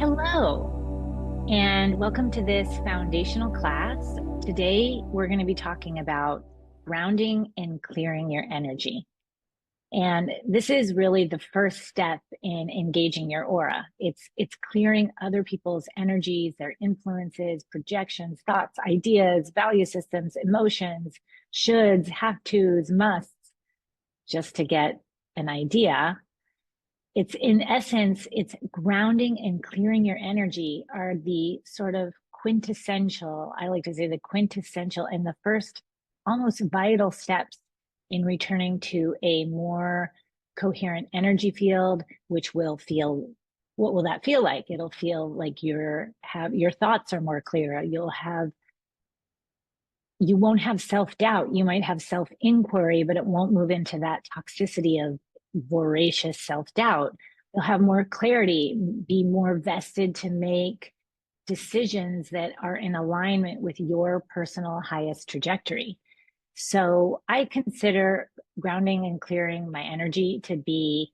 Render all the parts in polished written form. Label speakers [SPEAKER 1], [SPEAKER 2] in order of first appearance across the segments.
[SPEAKER 1] Hello, and welcome to this foundational class. Today, we're going to be talking about grounding and clearing your energy. And this is really the first step in engaging your aura. It's clearing other people's energies, their influences, projections, thoughts, ideas, value systems, emotions, shoulds, have tos, musts, just to get an idea. It's in essence, it's grounding and clearing your energy are the sort of quintessential, I like to say the quintessential and the first almost vital steps in returning to a more coherent energy field, which will feel, what will that feel like? It'll feel like your thoughts are more clear. You won't have self-doubt. You might have self-inquiry, but it won't move into that toxicity of voracious self-doubt. You'll have more clarity, be more vested to make decisions that are in alignment with your personal highest trajectory. So I consider grounding and clearing my energy to be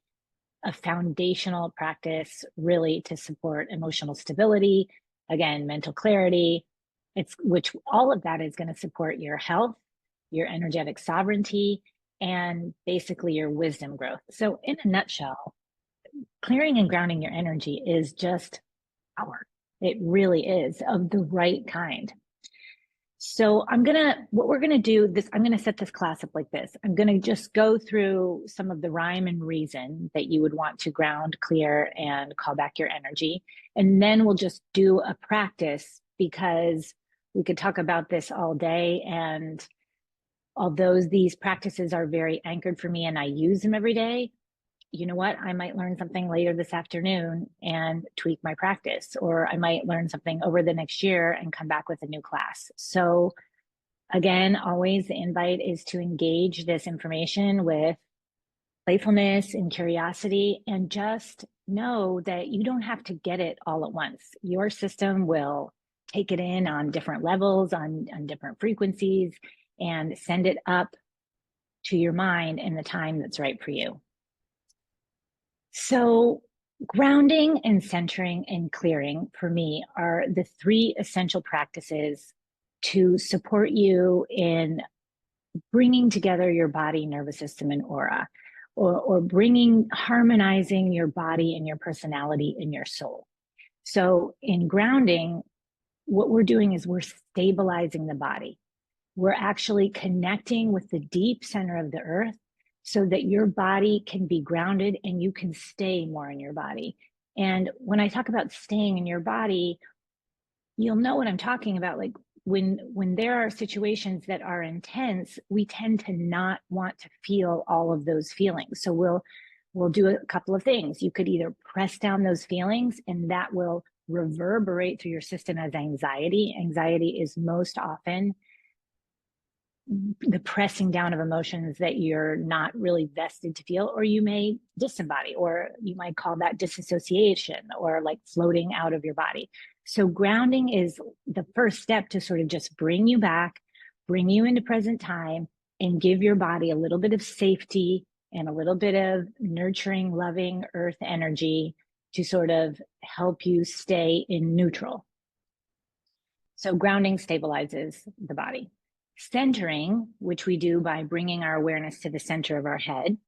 [SPEAKER 1] a foundational practice, really, to support emotional stability, again, mental clarity. Which all of that is going to support your health, your energetic sovereignty, and basically your wisdom growth. So in a nutshell, clearing and grounding your energy is just power. It really is, of the right kind. So what we're gonna do this, I'm gonna set this class up like this. I'm gonna just go through some of the rhyme and reason that you would want to ground, clear, and call back your energy. And then we'll just do a practice, because we could talk about this all day. And although these practices are very anchored for me and I use them every day, you know what? I might learn something later this afternoon and tweak my practice, or I might learn something over the next year and come back with a new class. So again, always the invite is to engage this information with playfulness and curiosity, and just know that you don't have to get it all at once. Your system will take it in on different levels, on different frequencies, and send it up to your mind in the time that's right for you. So grounding and centering and clearing for me are the three essential practices to support you in bringing together your body, nervous system, and aura, or harmonizing your body and your personality and your soul. So in grounding, what we're doing is we're stabilizing the body. We're actually connecting with the deep center of the earth so that your body can be grounded and you can stay more in your body. And when I talk about staying in your body, you'll know what I'm talking about. Like when there are situations that are intense, we tend to not want to feel all of those feelings. So we'll do a couple of things. You could either press down those feelings, and that will reverberate through your system as anxiety. Anxiety is most often the pressing down of emotions that you're not really vested to feel, or you may disembody, or you might call that disassociation, or like floating out of your body. So grounding is the first step to sort of just bring you back, bring you into present time, and give your body a little bit of safety and a little bit of nurturing, loving earth energy to sort of help you stay in neutral. So grounding stabilizes the body. Centering, which we do by bringing our awareness to the center of our head,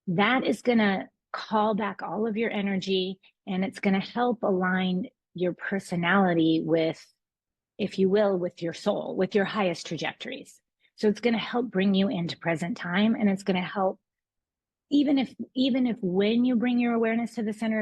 [SPEAKER 1] that is going to call back all of your energy, and it's going to help align your personality with, if you will, with your soul, with your highest trajectories. So it's going to help bring you into present time, and it's going to help, even if when you bring your awareness to the center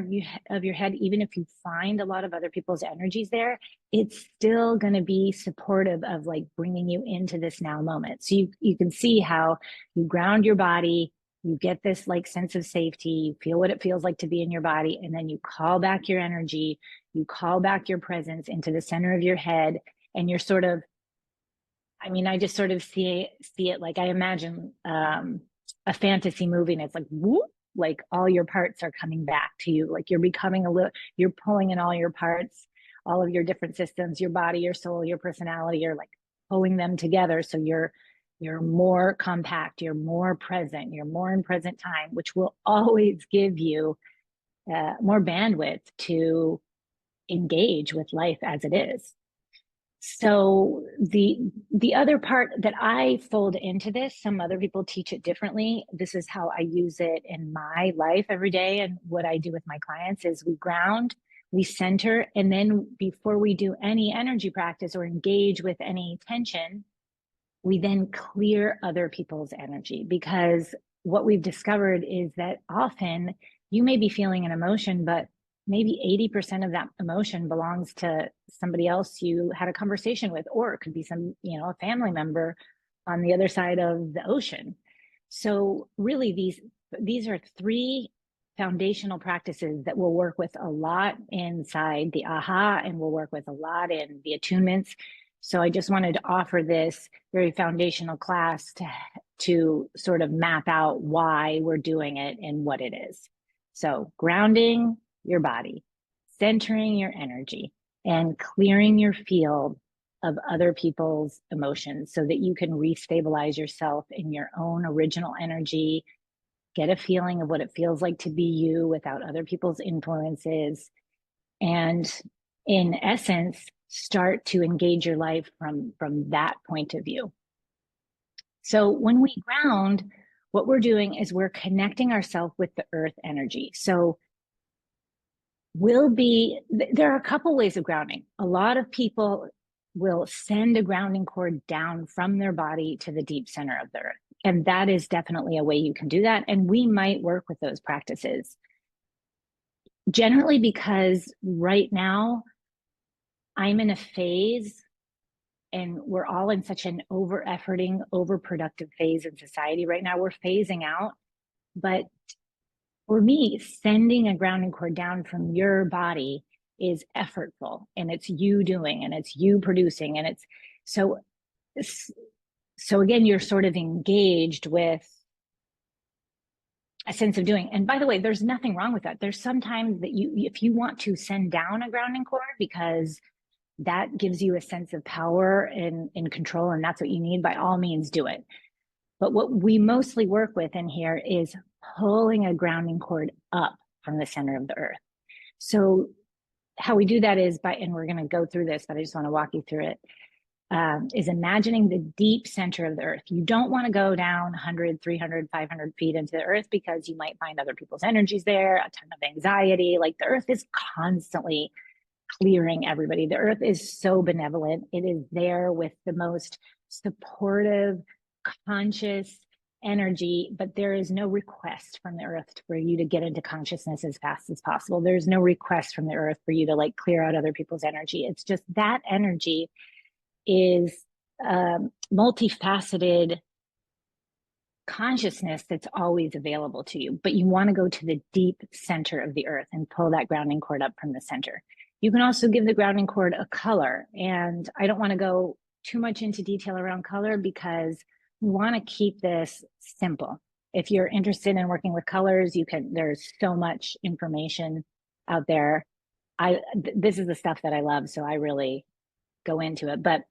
[SPEAKER 1] of your head, even if you find a lot of other people's energies there, it's still going to be supportive of like bringing you into this now moment. So you can see how you ground your body, you get this like sense of safety, you feel what it feels like to be in your body, and then you call back your energy, you call back your presence into the center of your head, and you're sort of, I mean, I just sort of see it like I imagine a fantasy movie, and it's like whoop, like all your parts are coming back to you, like you're becoming you're pulling in all your parts, all of your different systems, your body, your soul, your personality, you're like pulling them together, so you're more compact, you're more present, you're more in present time, which will always give you more bandwidth to engage with life as it is. So the other part that I fold into this, some other people teach it differently. This is how I use it in my life every day. And what I do with my clients is we ground, we center, and then before we do any energy practice or engage with any tension, we then clear other people's energy, because what we've discovered is that often you may be feeling an emotion, but maybe 80% of that emotion belongs to somebody else you had a conversation with, or it could be some, a family member on the other side of the ocean. So really these are three foundational practices that we'll work with a lot inside the AHA, and we'll work with a lot in the attunements. So I just wanted to offer this very foundational class to sort of map out why we're doing it and what it is. So grounding your body, centering your energy, and clearing your field of other people's emotions so that you can restabilize yourself in your own original energy, get a feeling of what it feels like to be you without other people's influences, and in essence, start to engage your life from that point of view. So when we ground, what we're doing is we're connecting ourselves with the earth energy. So there are a couple ways of grounding. A lot of people will send a grounding cord down from their body to the deep center of the earth. And that is definitely a way you can do that. And we might work with those practices. Generally, because right now I'm in a phase, and we're all in such an over-efforting, overproductive phase in society right now. We're phasing out. But for me, sending a grounding cord down from your body is effortful, and it's you doing, and it's you producing, and it's so again, you're sort of engaged with a sense of doing. And by the way, there's nothing wrong with that. There's sometimes that if you want to send down a grounding cord because that gives you a sense of power and control, and that's what you need, by all means do it. But what we mostly work with in here is pulling a grounding cord up from the center of the earth. So how we do that is and we're going to go through this, but I just want to walk you through it, is imagining the deep center of the earth. You don't want to go down 100, 300, 500 feet into the earth, because you might find other people's energies there, a ton of anxiety. Like, the earth is constantly clearing everybody. The earth is so benevolent. It is there with the most supportive, conscious energy, but there is no request from the earth for you to get into consciousness as fast as possible. There's no request from the earth for you to clear out other people's energy. It's just that energy is multifaceted consciousness that's always available to you, but you want to go to the deep center of the earth and pull that grounding cord up from the center. You can also give the grounding cord a color, and I don't want to go too much into detail around color because we want to keep this simple. If you're interested in working with colors, there's so much information out there. This is the stuff that I love, so I really go into it. But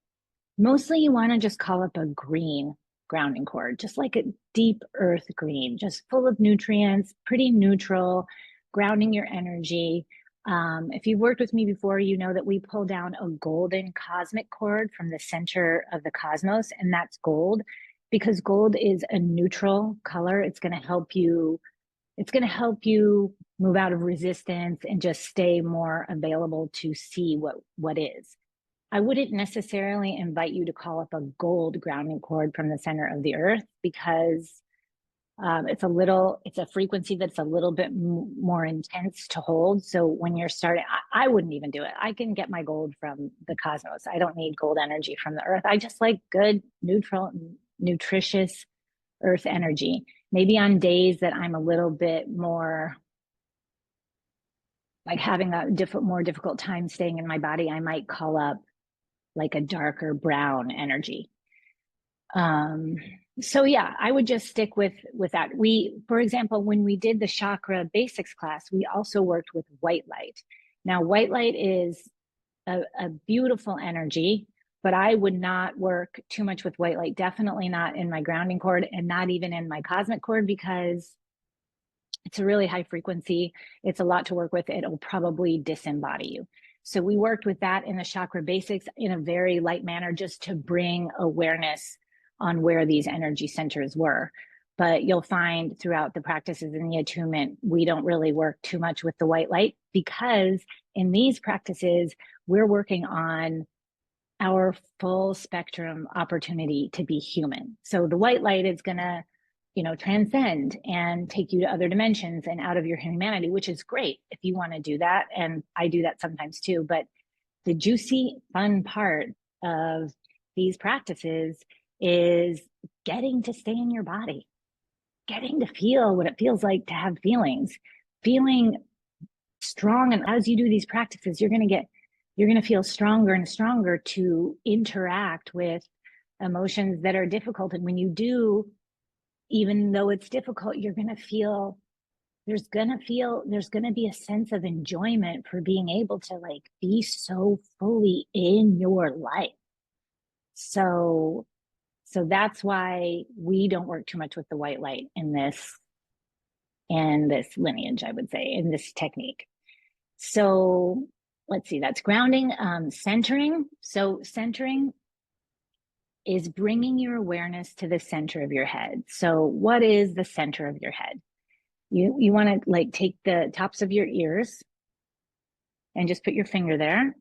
[SPEAKER 1] mostly you want to just call up a green grounding cord, just like a deep earth green, just full of nutrients, pretty neutral, grounding your energy. If you've worked with me before, you know that we pull down a golden cosmic cord from the center of the cosmos, and that's gold, because gold is a neutral color. It's going to help you move out of resistance and just stay more available to see what is. I wouldn't necessarily invite you to call up a gold grounding cord from the center of the earth, because it's a frequency that's a little bit more intense to hold. So when you're starting, I wouldn't even do it. I can get my gold from the cosmos. I don't need gold energy from the earth. I just like good, neutral, nutritious earth energy. Maybe on days that I'm a little bit more having a more difficult time staying in my body, I might call up a darker brown energy. So yeah, I would just stick with that. For example, when we did the chakra basics class, we also worked with white light. Now, white light is a beautiful energy, but I would not work too much with white light. Definitely not in my grounding cord, and not even in my cosmic cord, because It's a really high frequency. It's a lot to work with. It'll probably disembody you. So we worked with that in the chakra basics in a very light manner, just to bring awareness on where these energy centers were. But you'll find throughout the practices in the attunement, we don't really work too much with the white light, because in these practices, we're working on our full spectrum opportunity to be human. So the white light is going to, transcend and take you to other dimensions and out of your humanity, which is great if you want to do that. And I do that sometimes too. But the juicy, fun part of these practices is getting to stay in your body, getting to feel what it feels like to have feelings, feeling strong. And as you do these practices, you're going to feel stronger and stronger to interact with emotions that are difficult. And when you do, even though it's difficult, you're going to feel, there's going to be a sense of enjoyment for being able to like be so fully in your life. So that's why we don't work too much with the white light in this lineage, I would say, in this technique. So let's see, that's grounding. Centering. So centering is bringing your awareness to the center of your head. So what is the center of your head? You want to like take the tops of your ears and just put your finger there,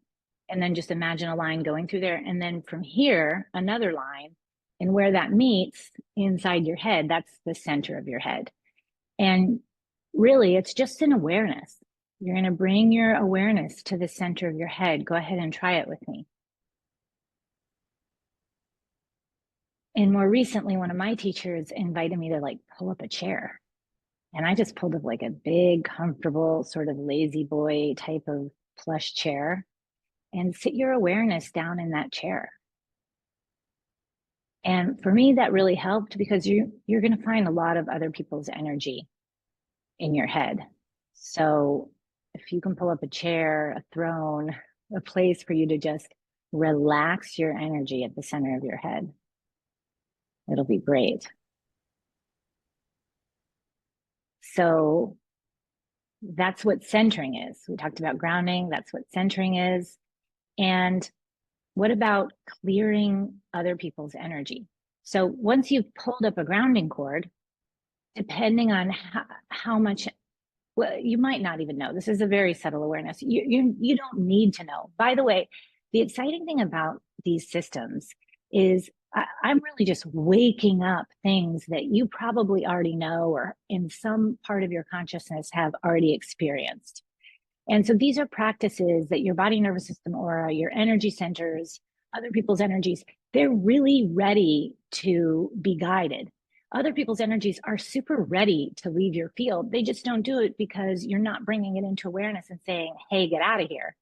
[SPEAKER 1] and then just imagine a line going through there. And then from here, another line, and where that meets inside your head, that's the center of your head. And really, it's just an awareness. You're going to bring your awareness to the center of your head. Go ahead and try it with me. And more recently, one of my teachers invited me to like pull up a chair. And I just pulled up like a big, comfortable, sort of lazy boy type of plush chair, and sit your awareness down in that chair. And for me, that really helped, because you're going to find a lot of other people's energy in your head. So if you can pull up a chair, a throne, a place for you to just relax your energy at the center of your head, it'll be great. So that's what centering is. We talked about grounding. That's what centering is. And what about clearing other people's energy? So once you've pulled up a grounding cord, depending on how much, well, you might not even know. This is a very subtle awareness. You don't need to know. By the way, the exciting thing about these systems is I'm really just waking up things that you probably already know, or in some part of your consciousness have already experienced. And so these are practices that your body, nervous system, aura, your energy centers, other people's energies, they're really ready to be guided. Other people's energies are super ready to leave your field. They just don't do it because you're not bringing it into awareness and saying, hey, get out of here.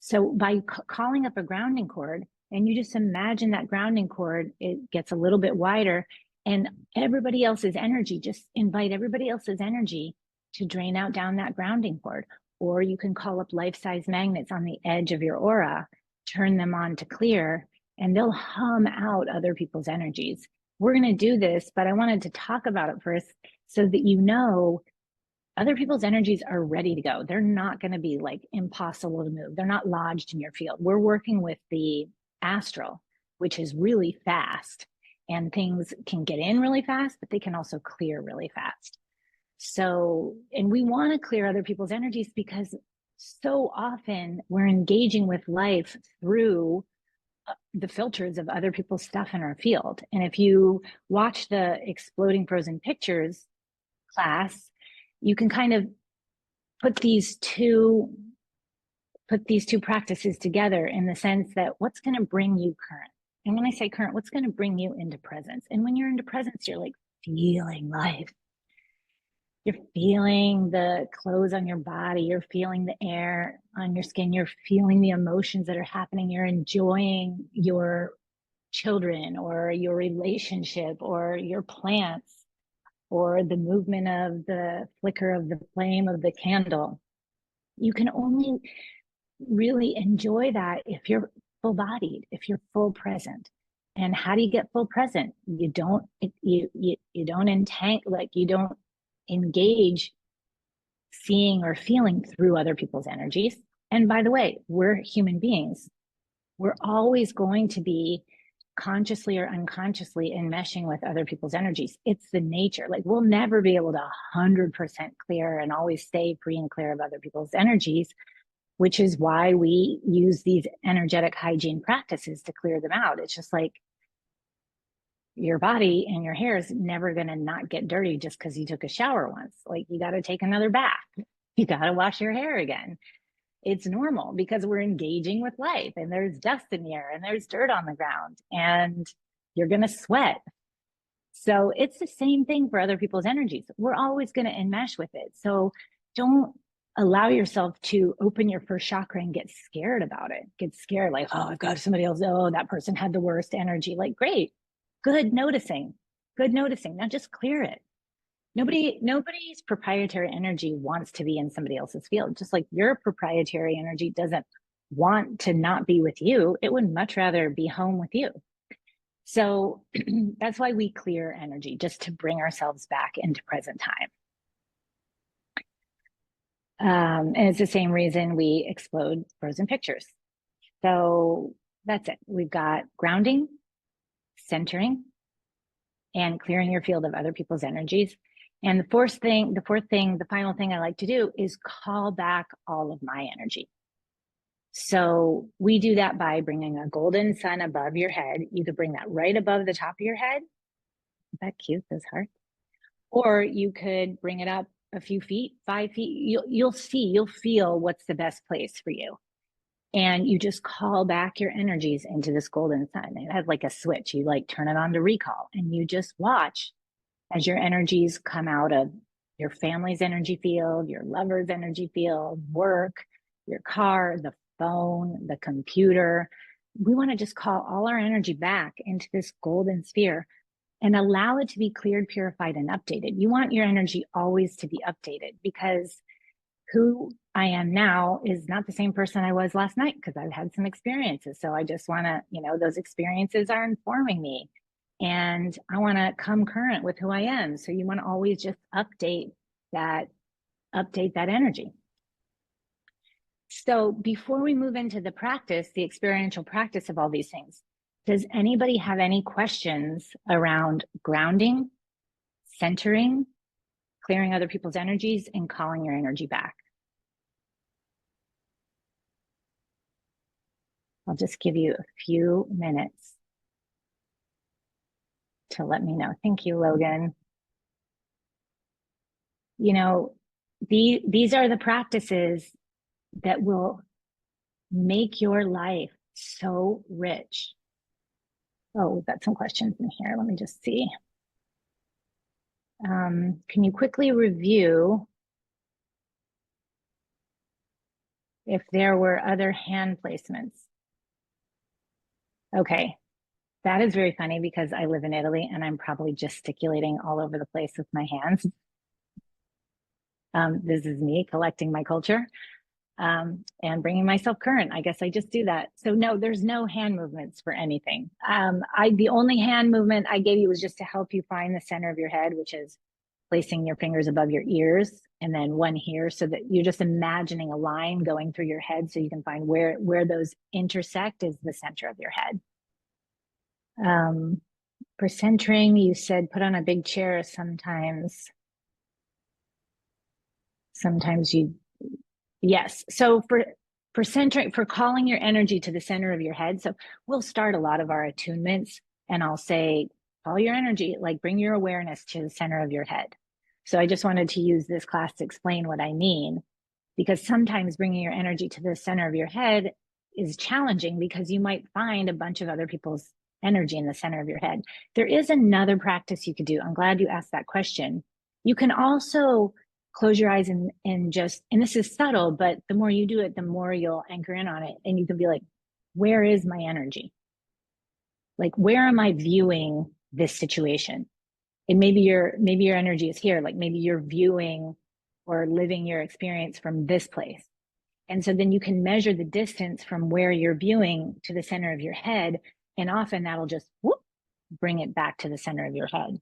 [SPEAKER 1] So by calling up a grounding cord, and you just imagine that grounding cord, it gets a little bit wider, and everybody else's energy, just invite everybody else's energy to drain out down that grounding cord. Or you can call up life-size magnets on the edge of your aura, turn them on to clear, and they'll hum out other people's energies. We're going to do this, but I wanted to talk about it first so that you know other people's energies are ready to go. They're not going to be like impossible to move. They're not lodged in your field. We're working with the astral, which is really fast, and things can get in really fast, but they can also clear really fast. So, and we want to clear other people's energies because so often we're engaging with life through the filters of other people's stuff in our field. And if you watch the Exploding Frozen Pictures class, you can kind of put these two practices together in the sense that what's going to bring you current. And when I say current, what's going to bring you into presence? And when you're into presence, you're like feeling life. You're feeling the clothes on your body. You're feeling the air on your skin. You're feeling the emotions that are happening. You're enjoying your children or your relationship or your plants or the movement of the flicker of the flame of the candle. You can only really enjoy that if you're full bodied, if you're full present. And how do you get full present? You don't entangle, like you don't engage seeing or feeling through other people's energies. And by the way, we're human beings. We're always going to be consciously or unconsciously enmeshing with other people's energies. It's the nature. Like, we'll never be able to 100% clear and always stay free and clear of other people's energies, which is why we use these energetic hygiene practices to clear them out. It's just like your body and your hair is never going to not get dirty just because you took a shower once. Like, you got to take another bath. You got to wash your hair again. It's normal because we're engaging with life, and there's dust in the air and there's dirt on the ground and you're going to sweat. So it's the same thing for other people's energies. We're always going to enmesh with it. So don't allow yourself to open your first chakra and get scared about it. Get scared like, oh, I've got somebody else. Oh, that person had the worst energy. Like, great. Good noticing. Good noticing. Now just clear it. Nobody's proprietary energy wants to be in somebody else's field. Just like your proprietary energy doesn't want to not be with you. It would much rather be home with you. So that's why we clear energy, just to bring ourselves back into present time. And it's the same reason we explode frozen pictures. So that's it. We've got grounding, centering, and clearing your field of other people's energies. And the fourth thing, the final thing I like to do is call back all of my energy. So we do that by bringing a golden sun above your head. You could bring that right above the top of your head. Is that cute, those hearts? Or you could bring it up a few feet, 5 feet. You'll feel what's the best place for you. And you just call back your energies into this golden sun. It has like a switch. You like turn it on to recall, and you just watch as your energies come out of your family's energy field, your lover's energy field, work, your car, the phone, the computer. We want to just call all our energy back into this golden sphere and allow it to be cleared, purified, and updated. You want your energy always to be updated, because who I am now is not the same person I was last night, because I've had some experiences. So I just want to, those experiences are informing me, and I want to come current with who I am. So you want to always just update that energy. So before we move into the practice, the experiential practice of all these things, does anybody have any questions around grounding, centering, clearing other people's energies, and calling your energy back? I'll just give you a few minutes to let me know. Thank you, Logan. These are the practices that will make your life so rich. Oh, we've got some questions in here. Let me just see. Can you quickly review if there were other hand placements? Okay, that is very funny, because I live in Italy and I'm probably gesticulating all over the place with my hands. This is me collecting my culture and bringing myself current. I guess I just do that. So no, there's no hand movements for anything. The only hand movement I gave you was just to help you find the center of your head, which is placing your fingers above your ears and then one here, so that you're just imagining a line going through your head so you can find where those intersect is the center of your head. For centering, you said put on a big chair sometimes. Sometimes you, yes. So for centering, for calling your energy to the center of your head. So we'll start a lot of our attunements and I'll say, call your energy, like bring your awareness to the center of your head. So I just wanted to use this class to explain what I mean, because sometimes bringing your energy to the center of your head is challenging, because you might find a bunch of other people's energy in the center of your head. There is another practice you could do. I'm glad you asked that question. You can also close your eyes and just, and this is subtle, but the more you do it, the more you'll anchor in on it. And you can be like, where is my energy? Like, where am I viewing this situation? And maybe your energy is here. Like maybe you're viewing or living your experience from this place. And so then you can measure the distance from where you're viewing to the center of your head. And often that'll just bring it back to the center of your head.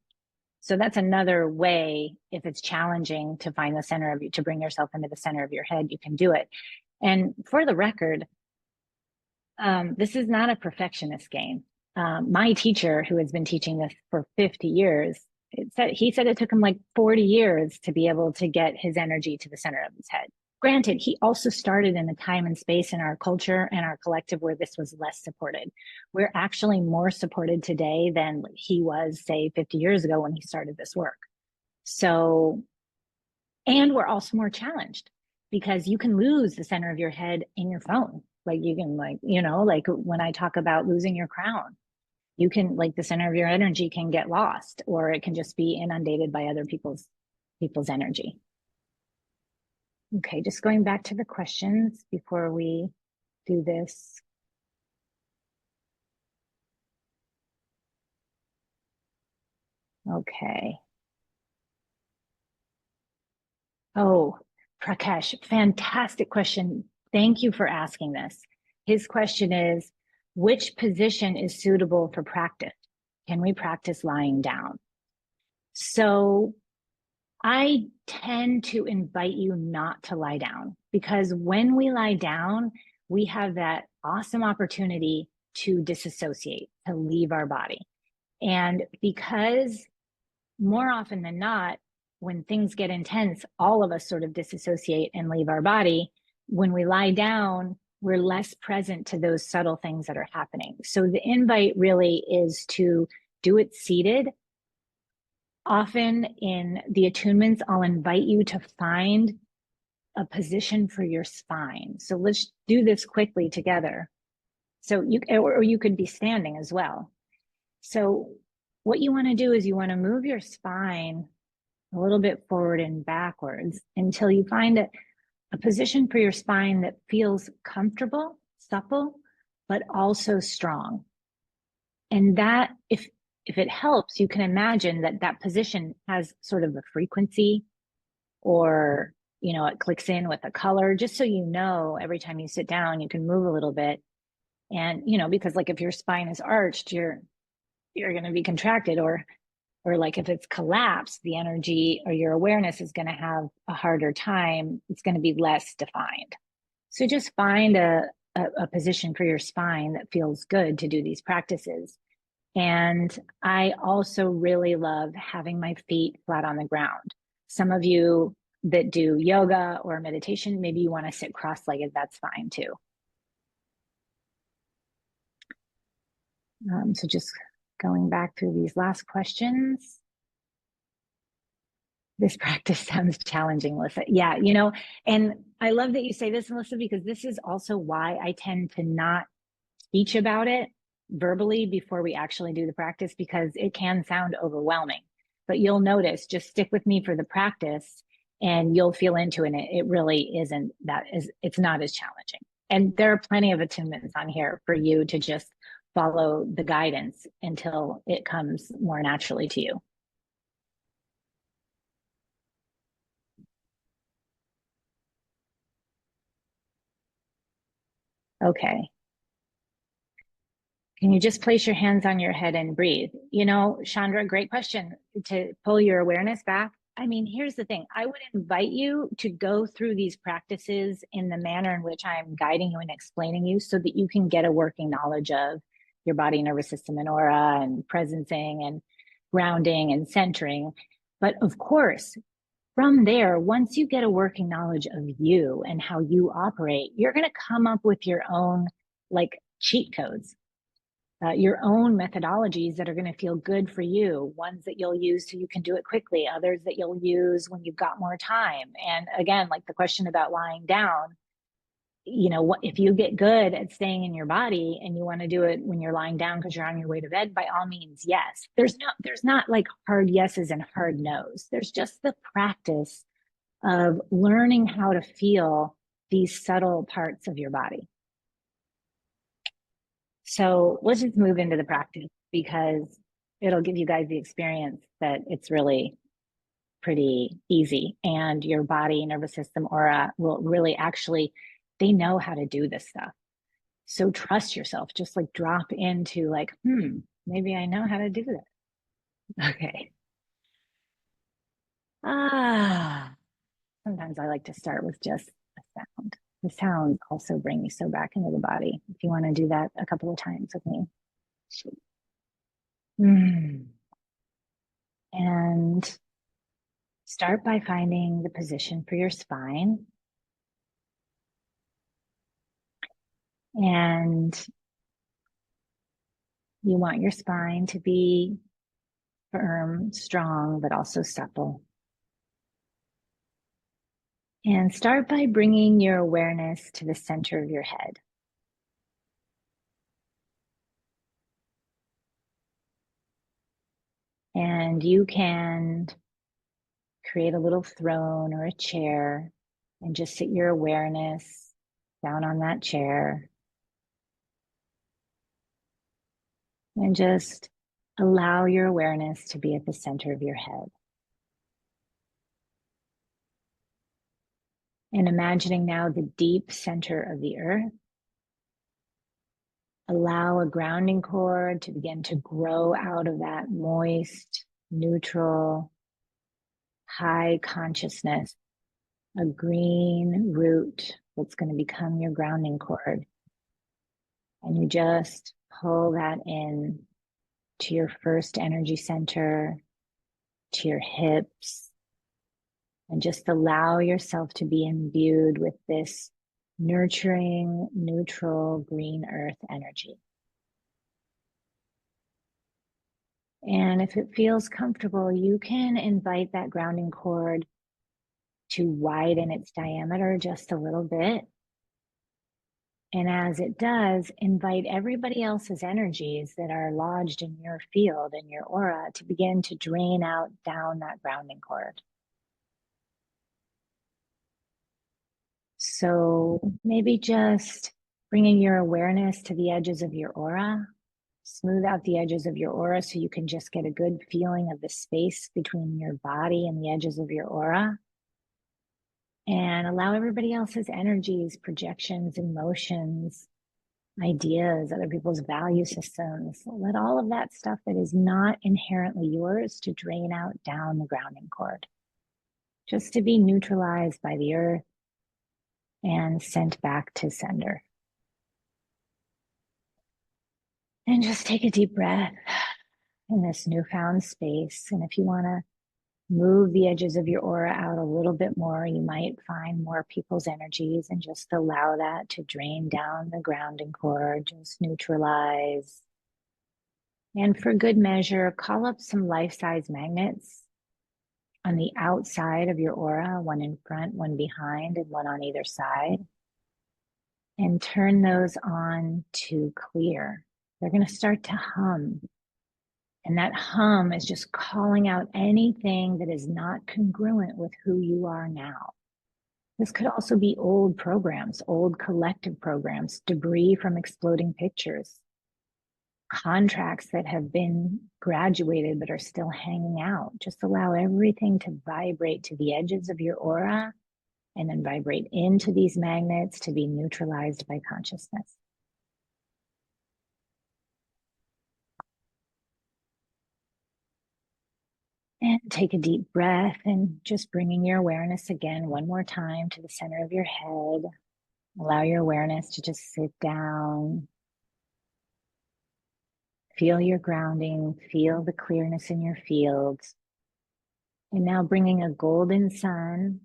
[SPEAKER 1] So that's another way, if it's challenging to find the center of you, to bring yourself into the center of your head, you can do it. And for the record, this is not a perfectionist game. My teacher, who has been teaching this for 50 years, he said it took him like 40 years to be able to get his energy to the center of his head. Granted, he also started in a time and space in our culture and our collective where this was less supported. We're actually more supported today than he was, say, 50 years ago when he started this work. So, and we're also more challenged because you can lose the center of your head in your phone. Like you can, like, you know, like when I talk about losing your crown, you can, like, the center of your energy can get lost, or it can just be inundated by other people's energy. Okay, just going back to the questions before we do this. Okay. Oh, Prakash, fantastic question. Thank you for asking this. His question is, which position is suitable for practice? Can we practice lying down? So I tend to invite you not to lie down, because when we lie down, we have that awesome opportunity to disassociate, to leave our body. And because more often than not, when things get intense, all of us sort of disassociate and leave our body. When we lie down, we're less present to those subtle things that are happening. So the invite really is to do it seated. Often in the attunements, I'll invite you to find a position for your spine. So let's do this quickly together. So you could be standing as well. So what you want to do is you want to move your spine a little bit forward and backwards until you find a position for your spine that feels comfortable, supple, but also strong. And that, if it helps, you can imagine that position has sort of a frequency, or, you know, it clicks in with a color, just so you know every time you sit down, you can move a little bit. And, you know, because like if your spine is arched, you're going to be contracted, or like if it's collapsed, the energy or your awareness is going to have a harder time. It's going to be less defined. So just find a position for your spine that feels good to do these practices. And I also really love having my feet flat on the ground. Some of you that do yoga or meditation, maybe you want to sit cross-legged, that's fine too. So just going back through these last questions. This practice sounds challenging, Melissa. Yeah, you know, and I love that you say this, Melissa, because this is also why I tend to not teach about it verbally before we actually do the practice, because it can sound overwhelming. But you'll notice, just stick with me for the practice and you'll feel into it. It really isn't it's not as challenging. And there are plenty of attunements on here for you to just follow the guidance until it comes more naturally to you. Okay. Can you just place your hands on your head and breathe? You know, Chandra, great question to pull your awareness back. I mean, here's the thing. I would invite you to go through these practices in the manner in which I'm guiding you and explaining you, so that you can get a working knowledge of your body, nervous system, and aura, and presencing and grounding and centering. But of course, from there, once you get a working knowledge of you and how you operate, you're going to come up with your own, like, cheat codes, your own methodologies that are going to feel good for you, ones that you'll use so you can do it quickly, others that you'll use when you've got more time. And again, like the question about lying down, you know, if you get good at staying in your body and you want to do it when you're lying down because you're on your way to bed, by all means, yes. There's not like hard yeses and hard nos. There's just the practice of learning how to feel these subtle parts of your body. So let's just move into the practice, because it'll give you guys the experience that it's really pretty easy, and your body, nervous system, aura will really actually, they know how to do this stuff. So trust yourself, just like drop into like, maybe I know how to do this. Okay. Ah. Sometimes I like to start with just a sound. The sounds also bring me so back into the body. If you want to do that a couple of times with me. Mm. And start by finding the position for your spine. And you want your spine to be firm, strong, but also supple. And start by bringing your awareness to the center of your head. And you can create a little throne or a chair and just sit your awareness down on that chair and just allow your awareness to be at the center of your head. And imagining now the deep center of the earth. Allow a grounding cord to begin to grow out of that moist, neutral, high consciousness, a green root that's going to become your grounding cord. And you just pull that in to your first energy center, to your hips, and just allow yourself to be imbued with this nurturing, neutral, green earth energy. And if it feels comfortable, you can invite that grounding cord to widen its diameter just a little bit. And as it does, invite everybody else's energies that are lodged in your field, in your aura, to begin to drain out down that grounding cord. So maybe just bringing your awareness to the edges of your aura, smooth out the edges of your aura so you can just get a good feeling of the space between your body and the edges of your aura. And allow everybody else's energies, projections, emotions, ideas, other people's value systems. Let all of that stuff that is not inherently yours to drain out down the grounding cord, just to be neutralized by the earth and sent back to sender. And just take a deep breath in this newfound space. And if you want to move the edges of your aura out a little bit more, you might find more people's energies and just allow that to drain down the grounding cord, just neutralize. And for good measure, call up some life-size magnets on the outside of your aura, one in front, one behind, and one on either side. And turn those on to clear. They're going to start to hum. And that hum is just calling out anything that is not congruent with who you are now. This could also be old programs, old collective programs, debris from exploding pictures, contracts that have been graduated but are still hanging out. Just allow everything to vibrate to the edges of your aura and then vibrate into these magnets to be neutralized by consciousness. And take a deep breath and just bringing your awareness again one more time to the center of your head. Allow your awareness to just sit down. Feel your grounding, feel the clearness in your fields. And now bringing a golden sun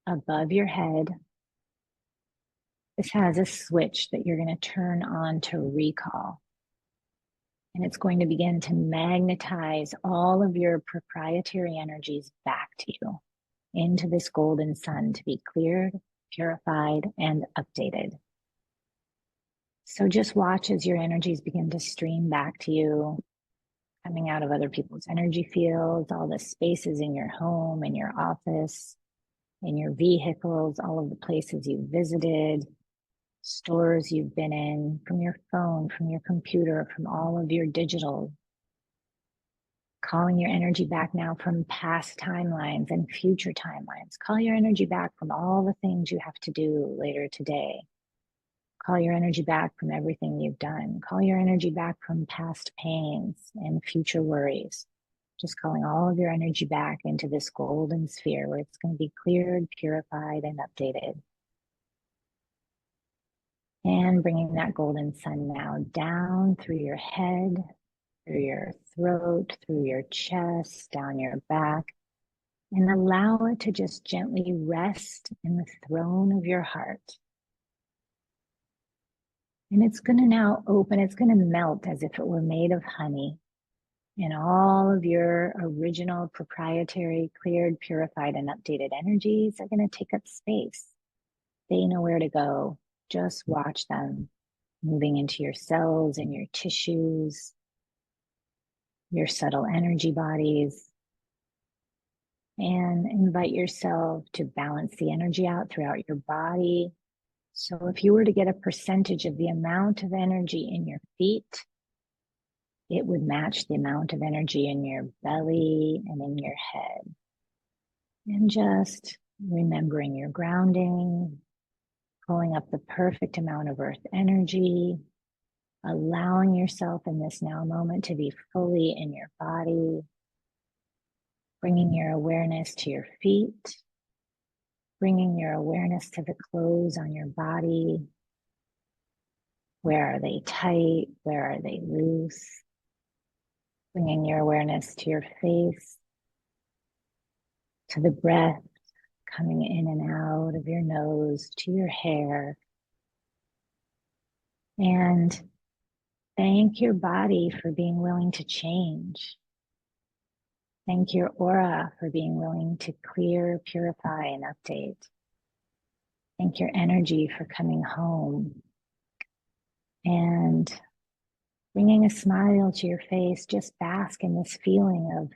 [SPEAKER 1] above your head. This has a switch that you're going to turn on to recall. And it's going to begin to magnetize all of your proprietary energies back to you into this golden sun to be cleared, purified, and updated. So just watch as your energies begin to stream back to you, coming out of other people's energy fields, all the spaces in your home, in your office, in your vehicles, all of the places you've visited, stores you've been in, from your phone, from your computer, from all of your digital. Calling your energy back now from past timelines and future timelines. Call your energy back from all the things you have to do later today. Call your energy back from everything you've done. Call your energy back from past pains and future worries. Just calling all of your energy back into this golden sphere where it's going to be cleared, purified, and updated. And bringing that golden sun now down through your head, through your throat, through your chest, down your back, and allow it to just gently rest in the throne of your heart. And it's going to now open, it's going to melt as if it were made of honey. And all of your original, proprietary, cleared, purified, and updated energies are going to take up space. They know where to go. Just watch them moving into your cells and your tissues, your subtle energy bodies, and invite yourself to balance the energy out throughout your body. So if you were to get a percentage of the amount of energy in your feet, it would match the amount of energy in your belly and in your head. And just remembering your grounding, pulling up the perfect amount of earth energy, allowing yourself in this now moment to be fully in your body, bringing your awareness to your feet, bringing your awareness to the clothes on your body. Where are they tight? Where are they loose? Bringing your awareness to your face, to the breath coming in and out of your nose, to your hair. And thank your body for being willing to change. Thank your aura for being willing to clear, purify, and update. Thank your energy for coming home. And bringing a smile to your face, just bask in this feeling of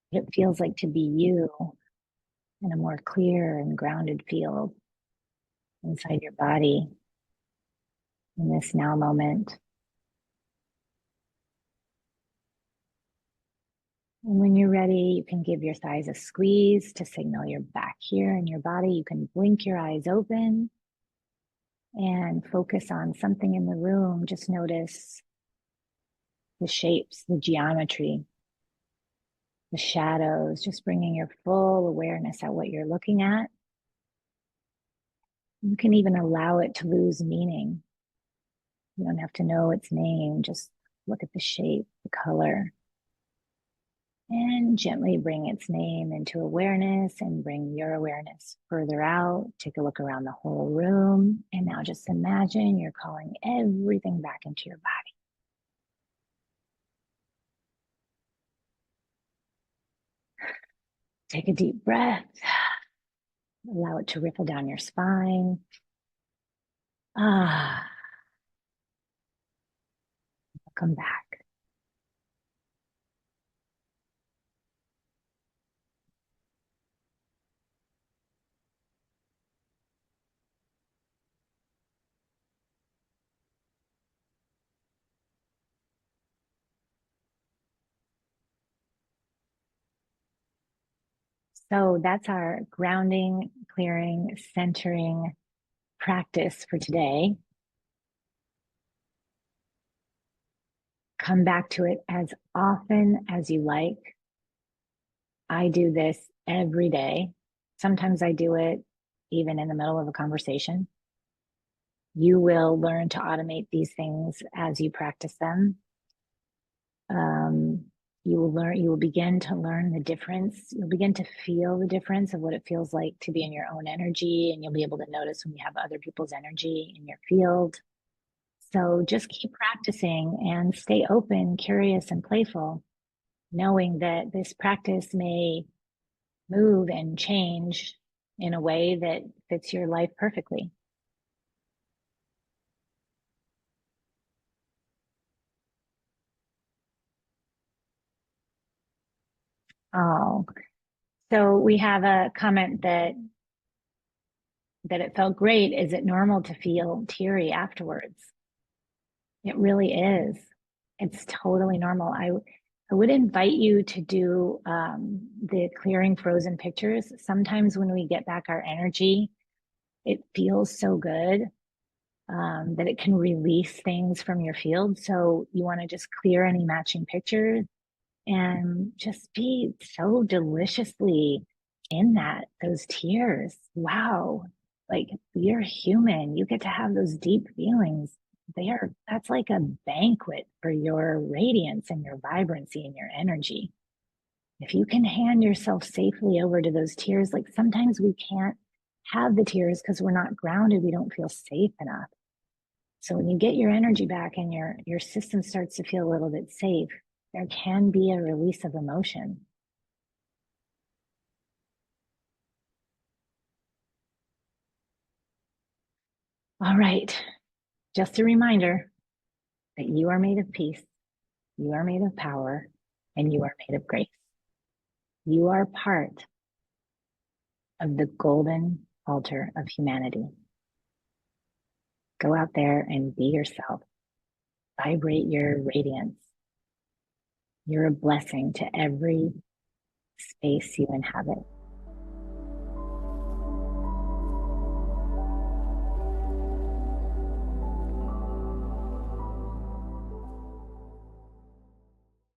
[SPEAKER 1] what it feels like to be you in a more clear and grounded field inside your body in this now moment. And when you're ready, you can give your thighs a squeeze to signal you're back here in your body. You can blink your eyes open and focus on something in the room. Just notice the shapes, the geometry, the shadows, just bringing your full awareness at what you're looking at. You can even allow it to lose meaning. You don't have to know its name, just look at the shape, the color, and gently bring its name into awareness and bring your awareness further out. Take a look around the whole room. And now just imagine you're calling everything back into your body. Take a deep breath. Allow it to ripple down your spine. Come back. So that's our grounding, clearing, centering practice for today. Come back to it as often as you like. I do this every day. Sometimes I do it even in the middle of a conversation. You will learn to automate these things as you practice them. You will begin to learn the difference. You'll begin to feel the difference of what it feels like to be in your own energy, and you'll be able to notice when you have other people's energy in your field. So just keep practicing and stay open, curious, and playful, knowing that this practice may move and change in a way that fits your life perfectly. Oh, so we have a comment that it felt great. Is it normal to feel teary afterwards? It really is. It's totally normal. I would invite you to do the clearing frozen pictures. Sometimes when we get back our energy, it feels so good that it can release things from your field. So you want to just clear any matching pictures and just be so deliciously in those tears. Wow. Like, you're human. You get to have those deep feelings. That's like a banquet for your radiance and your vibrancy and your energy. If you can hand yourself safely over to those tears, like sometimes we can't have the tears because we're not grounded, we don't feel safe enough. So when you get your energy back and your system starts to feel a little bit safe, there can be a release of emotion. All right, just a reminder that you are made of peace, you are made of power, and you are made of grace. You are part of the golden altar of humanity. Go out there and be yourself. Vibrate your radiance. You're a blessing to every space you inhabit.